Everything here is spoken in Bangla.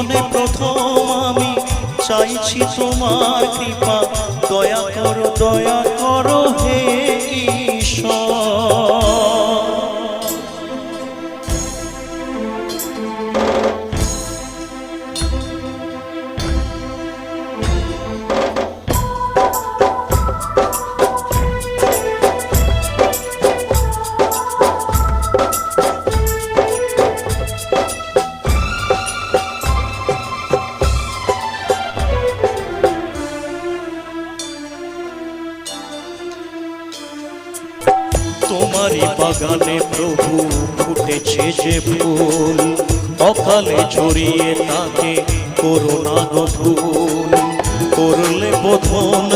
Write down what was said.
জীবনে প্রথম আমি চাইছি তোমার কৃপা, দয়া করো হে ঈশ্বর। তোমারই বাগানে প্রভু ফুটেছে যে ফুল, অকালে ছড়িয়ে তাকে করো না গো ভুল, করলে বোধন।